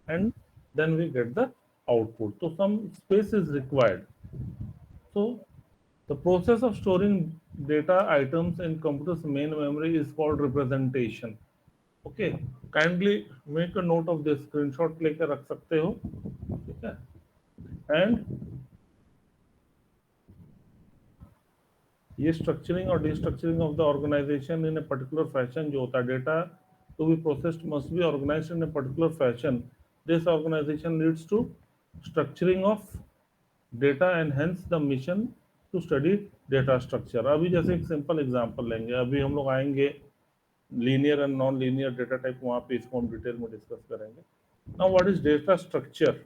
and then we get the output. So some space is required. So the process of storing data items in computer's main memory is called representation. Okay, kindly make a note of this, screenshot लेकर रख सकते हो, ठीक है? And ये structuring और destructuring of the organisation in a particular fashion जो होता है, data to be processed must be organised in a particular fashion. This organisation leads to structuring of data and hence the mission to study data structure. अभी जैसे एक simple example लेंगे, अभी हम लोग आएंगे linear and non linear data type, वहाँ पे इसको हम डिटेल में डिस्कस करेंगे. Now what is data structure?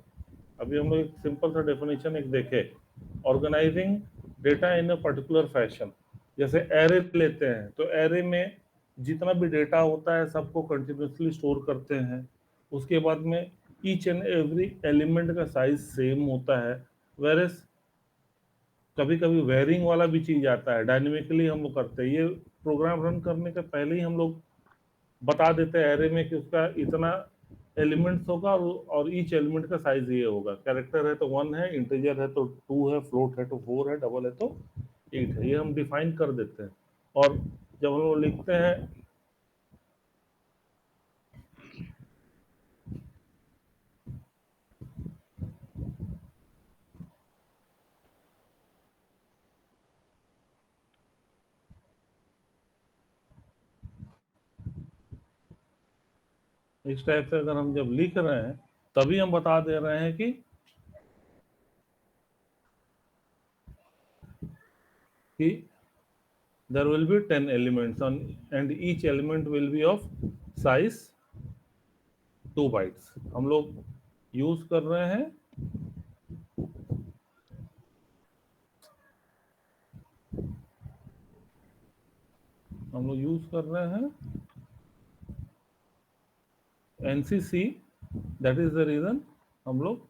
अभी हम लोग एक सिंपल सा डेफिनेशन एक देखे, organising data in a particular fashion. जैसे एरे लेते हैं तो एरे में जितना भी डेटा होता है सबको कंटिन्यूसली स्टोर करते हैं. उसके बाद में ईच एंड एवरी एलिमेंट का साइज सेम होता है. वेरस कभी कभी वेरिंग वाला भी चीज आता है, डायनेमिकली हम लोग करते हैं. ये प्रोग्राम रन करने के पहले ही हम लोग बता देते हैं एरे में कि उसका इतना एलिमेंट्स होगा और ईच एलिमेंट का साइज ये होगा. कैरेक्टर है तो 1 है, इंटीजर है तो 2 है, फ्लोट है तो 4 है, डबल है तो 8 है. ये हम डिफाइन कर देते हैं. और जब हम लोग लिखते हैं इस टाइप से, अगर हम जब लिख रहे हैं तभी हम बता दे रहे हैं कि there will be 10 elements on and each element will be of size 2 bytes. हम लोग यूज कर रहे हैं हैं NCC. That is the reason हम लोग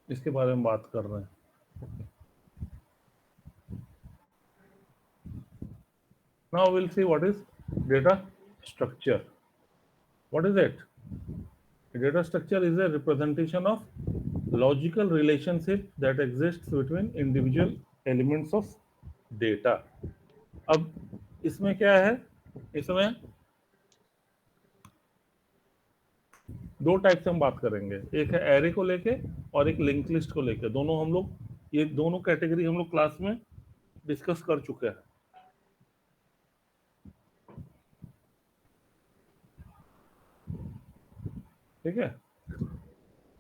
इसके बारे में बात कर रहे हैं. Now we'll see what is data structure. What is it? A data structure is a representation of logical relationship that exists between individual elements of data. अब इसमें क्या है, इसमें दो टाइप से हम बात करेंगे. एक है एरे को लेके और एक लिंक लिस्ट को लेके. दोनों हम लोग, ये दोनों कैटेगरी हम लोग क्लास में डिस्कस कर चुके हैं. ठीक है,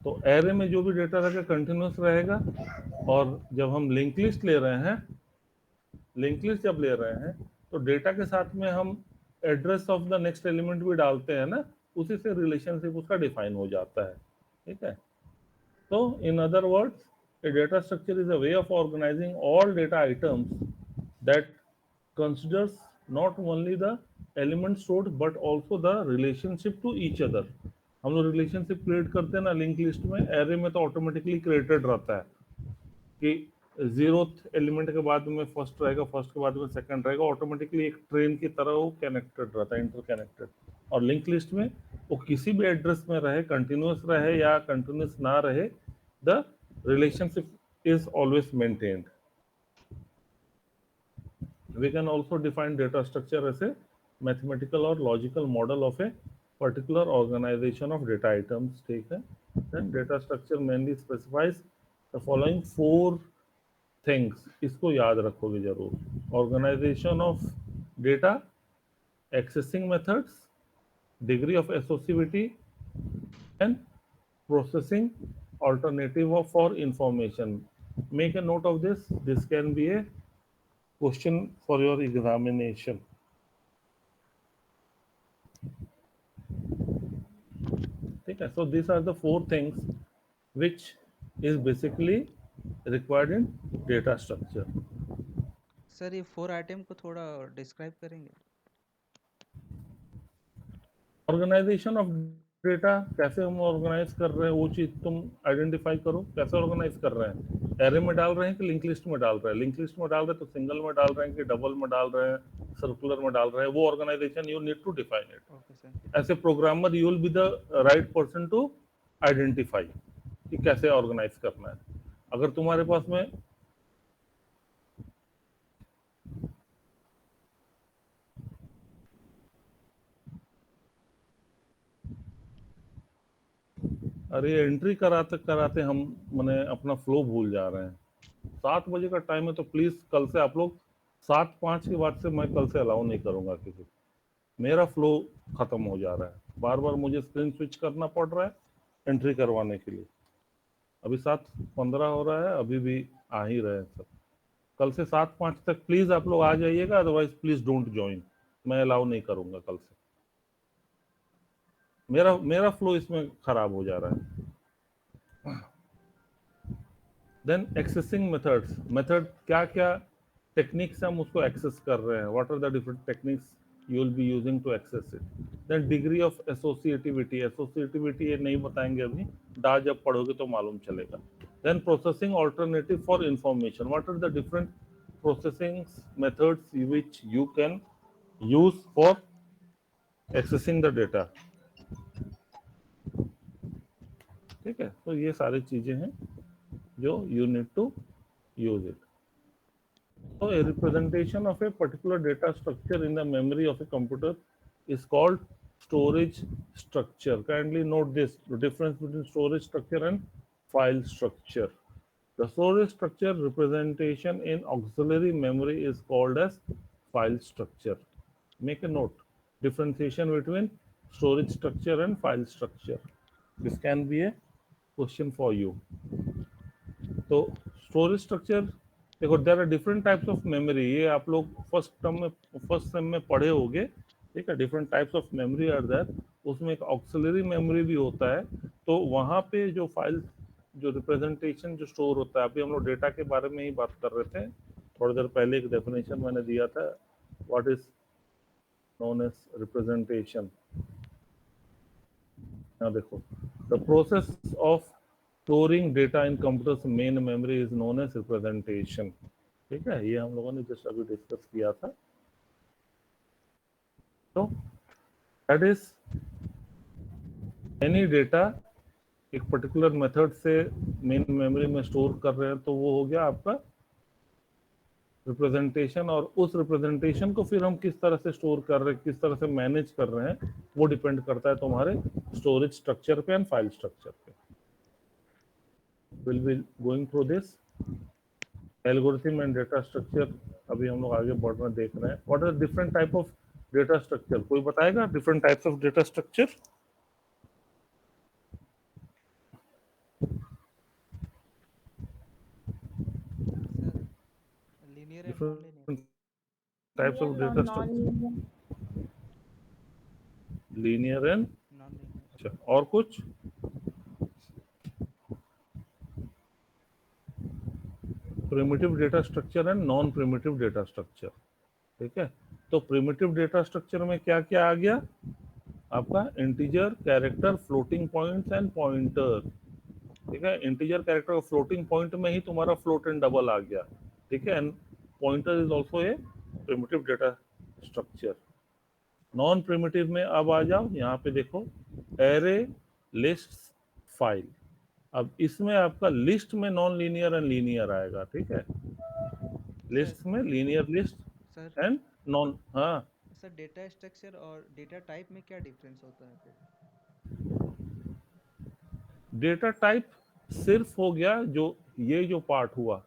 तो एरे में जो भी डेटा रहेगा कंटिन्यूस रहेगा. और जब हम लिंक लिस्ट ले रहे हैं, लिंक लिस्ट जब ले रहे हैं तो डेटा के साथ में हम address of the next element भी डालते हैं ना, उसी से रिलेशनशिप उसका डिफाइन हो जाता है. ठीक है, तो in other words a data structure is a way of organizing all data items that considers not only the elements stored but also the relationship to each other. हम लोग रिलेशनशिप क्रिएट करते हैं ना लिंक लिस्ट में. Array में तो automatically created रहता है कि जीरोथ एलिमेंट के बाद में फर्स्ट रहेगा, फर्स्ट के बाद में सेकंड रहेगा. ऑटोमेटिकली एक ट्रेन की तरह वो कनेक्टेड रहता है, इंटरकनेक्टेड. और लिंक लिस्ट में वो किसी भी एड्रेस में रहे, कंटिन्यूस रहे या कंटिन्यूस ना रहे, the relationship is always maintained. We can also define data structure as a mathematical or logical model of a particular organization of data items. ठीक है, then data structure mainly specifies the following 4 things. इसको याद रखोगे जरूर. Organization of data, accessing methods, degree of associativity and processing alternative for information. Make a note of this. This can be a question for your examination. ठीक है, so these are the 4 things which is basically required in data structure. Sir ये 4 item को थोड़ा describe करेंगे? Organization of data कैसे हम organise कर रहे हैं वो चीज तुम आइडेंटिफाई करो, कैसे ऑर्गेनाइज कर रहे हैं, एरे में डाल रहे हैं कि लिंक लिस्ट में डाल रहे हैं, लिंक लिस्ट में डाल रहे हैं तो सिंगल में डाल रहे हैं कि डबल में डाल रहे हैं, सर्कुलर में डाल रहे हैं, वो organisation you need to define okay sir. It. As a programmer you will be the right person to identify कि कैसे ऑर्गेनाइज करना है। अगर तुम्हारे पास में अरे एंट्री कराते कराते हम मैंने अपना फ्लो भूल जा रहे हैं। 7 बजे का टाइम है तो प्लीज कल से आप लोग 7:05 के बाद से मैं कल से अलाउ नहीं करूंगा किसी, मेरा फ्लो खत्म हो जा रहा है, बार बार मुझे स्क्रीन स्विच करना पड़ रहा है एंट्री करवाने के लिए। अभी 7:15 हो रहा है, अभी भी आ ही रहे हैं सब। कल से 7:05 तक प्लीज आप लोग आ जाइएगा, अदरवाइज प्लीज डोंट ज्वाइन, मैं अलाउ नहीं करूंगा कल से। मेरा मेरा फ्लो इसमें खराब हो जा रहा है। देन एक्सेसिंग मेथड्स, मेथड क्या क्या टेक्निक्स हम उसको एक्सेस कर रहे हैं, what are the different techniques you will be using to access it. Then degree of associativity, associativity ये नहीं बताएंगे अभी, डा जब पढ़ोगे तो मालूम चलेगा। Then processing alternative for information, what are the different processing methods which you can use for accessing the data. ठीक है, तो ये सारी चीजें हैं जो you need to use it. So a representation of a particular data structure in the memory of a computer is called storage structure. Kindly note this, the difference between storage structure and file structure. The storage structure representation in auxiliary memory is called as file structure. Make a note, differentiation between storage structure and file structure. This can be a question for you. तो storage structure देखो, there are different types of memory, ये आप लोग first term में first sem में पढ़े होंगे। ठीक है, different types of memory are there, उसमें एक ऑक्सिलरी मेमोरी भी होता है। तो वहाँ पे जो फाइल जो रिप्रेजेंटेशन जो स्टोर होता है, अभी हम लोग डेटा के बारे में ही बात कर रहे थे थोड़ी देर पहले, एक डेफिनेशन मैंने दिया था, what is known as representation. now देखो, the process of storing data in computer's main memory is known as representation। ठीक है, ये हम लोगों ने जस्ट अभी डिस्कस किया था। तो दैट इज एनी डेटा एक पर्टिकुलर मेथड से मेन मेमोरी में स्टोर कर रहे हैं, तो वो हो गया आपका रिप्रेजेंटेशन। और उस रिप्रेजेंटेशन को फिर हम किस तरह से स्टोर कर रहे हैं, किस तरह से मैनेज कर रहे हैं, वो डिपेंड करता है तुम्हारे स्टोरेज स्ट्रक्चर पे एंड फाइल स्ट्रक्चर पे। Will be going through this algorithm and data structure. अभी हम लोग आगे बढ़ रहे देख रहे हैं what are different type of data structure. कोई बताएगा different types of data structure? Sir linear and non linear. Different types of linear data or structure, non-linear. Linear and, non linear. अच्छा और कुछ? Primitive data structure and non primitive data structure. ठीक है, तो primitive data structure में क्या क्या आ गया आपका? Integer, character, floating points and pointer. ठीक है, इंटीजर, कैरेक्टर और फ्लोटिंग पॉइंट में ही तुम्हारा फ्लोट एंड डबल आ गया। ठीक है, and pointer is also a primitive data structure. Non primitive में अब आ जाओ, यहाँ पे देखो, एरे, लिस्ट, फाइल। अब इसमें आपका लिस्ट में नॉन लीनियर एंड लीनियर आएगा। ठीक है, लिस्ट में linear list sir and non. हाँ, सर डेटा स्ट्रक्चर और डेटा टाइप में क्या डिफरेंस होता है फिर? डेटा टाइप सिर्फ हो गया जो ये जो पार्ट हुआ।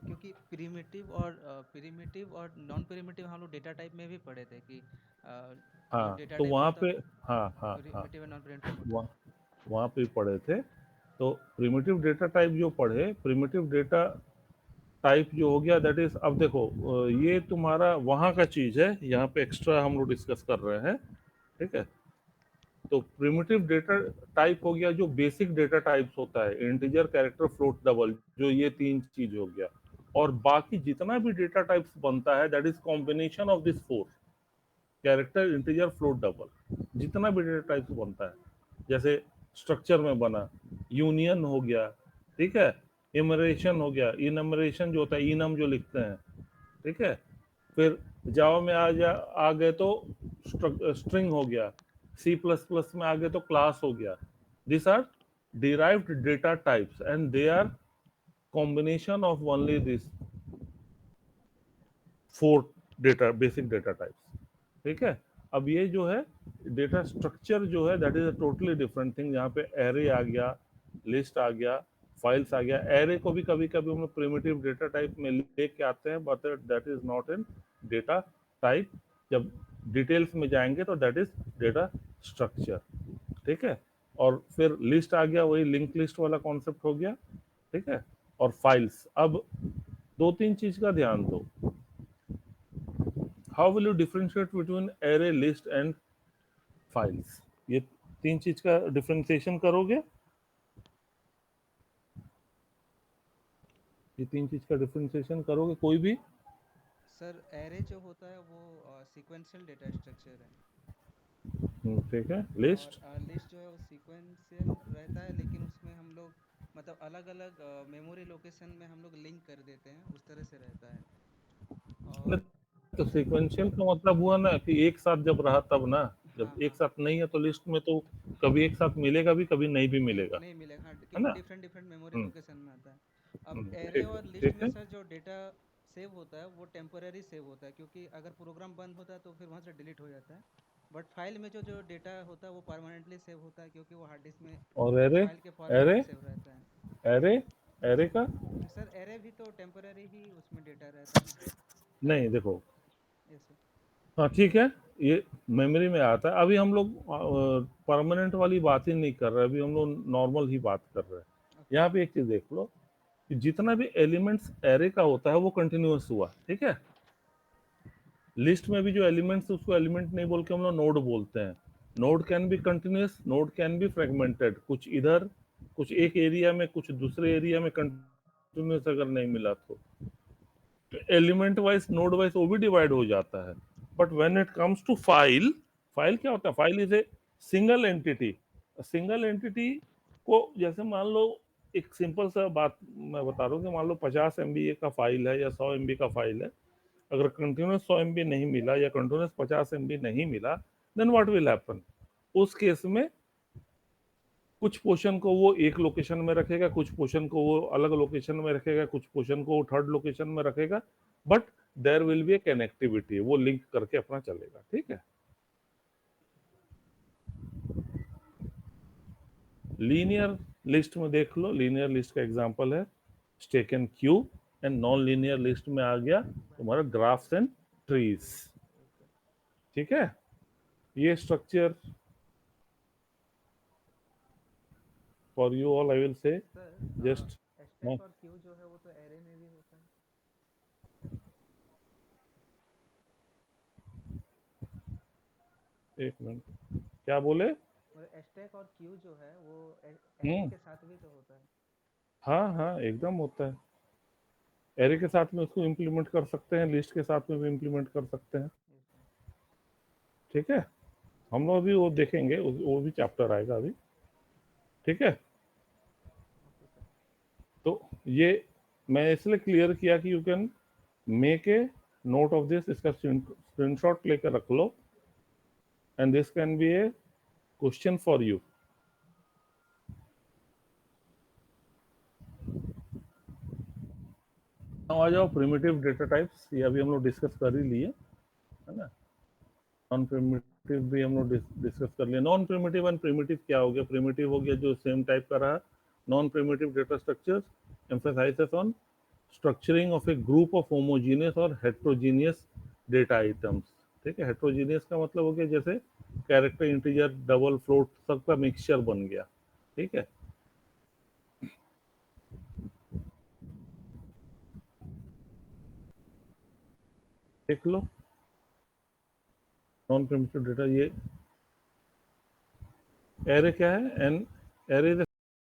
क्योंकि प्रिमिटिव और नॉन प्रिमिटिव हम लोग डेटा टाइप में भी पढ़े थे कि जो हाँ, डेटा तो टाइप वहाँ होता पे, है हाँ हाँ हाँ, प्रिमिटिव और नॉन प्रिमिटिव होता है। वहाँ वहाँ पे पढ़े थे। तो प्रिमिटिव डेटा टाइप जो पढ़े, प्रिमिटिव डेटा टाइप जो हो गया दैट इज, अब देखो ये तुम्हारा वहाँ का चीज है, यहाँ पे एक्स्ट्रा हम लोग डिस्कस कर रहे हैं। ठीक है, तो प्रिमिटिव डेटा टाइप हो गया जो बेसिक डेटा टाइप्स होता है, इंटीजर, कैरेक्टर, फ्लोट, डबल, जो ये तीन चीज हो गया। और बाकी जितना भी डेटा टाइप्स बनता है that is combination of this four. Character integer float double, जितना भी डेटा टाइप्स बनता है, जैसे स्ट्रक्चर में बना यूनियन हो गया, ठीक है, इमरेशन हो गया, इनमरेशन जो होता है इनम जो लिखते हैं, ठीक है, फिर जावा में आ गए तो स्ट्रिंग हो गया, सी प्लस प्लस में आ गए तो क्लास हो गया. This are derived data types and they are combination of only these 4 data basic data types. ठीक है, अब ये जो है डेटा स्ट्रक्चर जो है that is a totally different thing. यहाँ पे एरे आ गया, लिस्ट आ गया, फाइल्स आ गया. एरे को भी कभी कभी हम लोग प्रिमिटिव डेटा टाइप में लेके आते हैं, but that is not in data type. जब डिटेल्स में जाएंगे तो दैट इज डेटा स्ट्रक्चर. ठीक है, और फिर लिस्ट आ गया, वही लिंक लिस्ट वाला कॉन्सेप्ट हो गया. ठीक है, और फाइल्स. अब 2-3 चीज का ध्यान दो. How will you differentiate between array, list and files? ये 3 चीज का डिफरेंशिएशन करोगे? ये 3 चीज का डिफरेंशिएशन करोगे कोई भी? सर एरे जो होता है वो सीक्वेंशियल डेटा स्ट्रक्चर है, ठीक है. लिस्ट? और लिस्ट जो है वो सीक्वेंशियल रहता है, लेकिन उसमें हम लोग मतलब अलग अलग मेमोरी लोकेशन में हम लोग लिंक कर देते हैं, उस तरह से रहता है. और तो सीक्वेंशियल का मतलब हुआ ना कि एक साथ जब रहा तब ना. हाँ जब एक हाँ, साथ नहीं है तो लिस्ट में तो कभी एक साथ मिलेगा भी, कभी नहीं भी नहीं मिलेगा, नहीं मिलेगा, हाँ, है क्योंकि ना. डिफरेंट डिफरेंट मेमोरी हम्म, लोकेशन में आता है. अब एरे ठीक है, और लिस्ट ठीक में है. सर जो डेटा सेव होता है वो टेम्पररी सेव होता है, क्योंकि अगर प्रोग्राम बंद होता है तो फिर वहाँ से डिलीट हो जाता है. बट फाइल में जो जो डेटा होता है वो परमानेंटली सेव होता है, क्योंकि वो हार्ड डिस्क में और एरे? फाइल के फॉर्मेट एरे? में सेव रहता है. एरे? एरे का? सर एरे भी तो टेम्पररी ही उसमें डेटा रहता है ना. नहीं, देखो. Yes sir. हाँ, ठीक है, ये मेमोरी में आता है. अभी हम लोग परमानेंट वाली बात ही नहीं कर रहे, अभी हम लोग नॉर्मल ही बात कर रहे हैं. ओके यहाँ सर. पे एक चीज देख लो कि जितना भी एलिमेंट्स एरे का होता है वो कंटिन्यूअस हुआ. ठीक है, लिस्ट में भी जो एलिमेंट्स, उसको एलिमेंट नहीं बोल के हम लोग नोड बोलते हैं. Node can be continuous, node can be fragmented. कुछ इधर, कुछ एक एरिया में, कुछ दूसरे एरिया में कंटिन्यूअस अगर नहीं मिला तो एलिमेंट वाइज, नोड वाइज वो भी डिवाइड हो जाता है. But when it comes to file, file क्या होता है? File is a single entity. Single entity को, जैसे मान लो, एक सिंपल सा बात मैं बता रहा हूँ कि मान लो 50 MB का फाइल है या 100 MB का फाइल है. अगर कंटिन्यूस 100 MB नहीं मिला या कंटिन्यूस 50 MB नहीं मिला, देन व्हाट विल हैपन? उस केस में कुछ पोर्शन को वो एक लोकेशन में रखेगा, कुछ पोर्शन को वो अलग लोकेशन में रखेगा, कुछ पोर्शन को वो थर्ड लोकेशन में रखेगा. But there will be a connectivity, वो लिंक करके अपना चलेगा. ठीक है. लीनियर लिस्ट में देख लो, लीनियर लिस्ट का एग्जांपल है stack and queue. And non linear list में आ गया तुम्हारा ग्राफ्स एंड ट्रीज. ओके. ठीक है, ये structure for you all I will say sir just. Stack और क्यू जो है वो तो एरे में भी होता है. एक मिनट, क्या बोले? और स्टैक और क्यू जो है वो एरे हम्म, के साथ भी तो होता है. हाँ हाँ, एकदम होता है. एरे के साथ में उसको इम्प्लीमेंट कर सकते हैं, लिस्ट के साथ में भी इम्प्लीमेंट कर सकते हैं. Yes sir. ठीक है, हम लोग अभी वो देखेंगे, वो भी चैप्टर आएगा अभी. ठीक है, ओके सर. तो ये मैं इसलिए क्लियर किया कि you can make a note of this. इसका स्क्रीनशॉट लेकर रख लो, and this can be a question for you. आ जाओ प्रिमिटिव डेटा टाइप्स, ये अभी हम लोग डिस्कस कर ही लिए, है ना. नॉन प्रिमिटिव भी हम लोग डिस्कस कर लिए. नॉन प्रिमिटिव एंड प्रिमिटिव क्या हो गया? प्रिमिटिव हो गया जो सेम टाइप का रहा. Non primitive data structures emphasizes on structuring of a group of homogeneous और heterogeneous data items. ठीक है, heterogeneous का मतलब हो गया जैसे कैरेक्टर, इंटीजर, डबल, फ्लोट, सबका मिक्सचर बन गया. ठीक है, देख लो. नॉन प्रिमिटिव डेटा, ये एरे क्या है? An array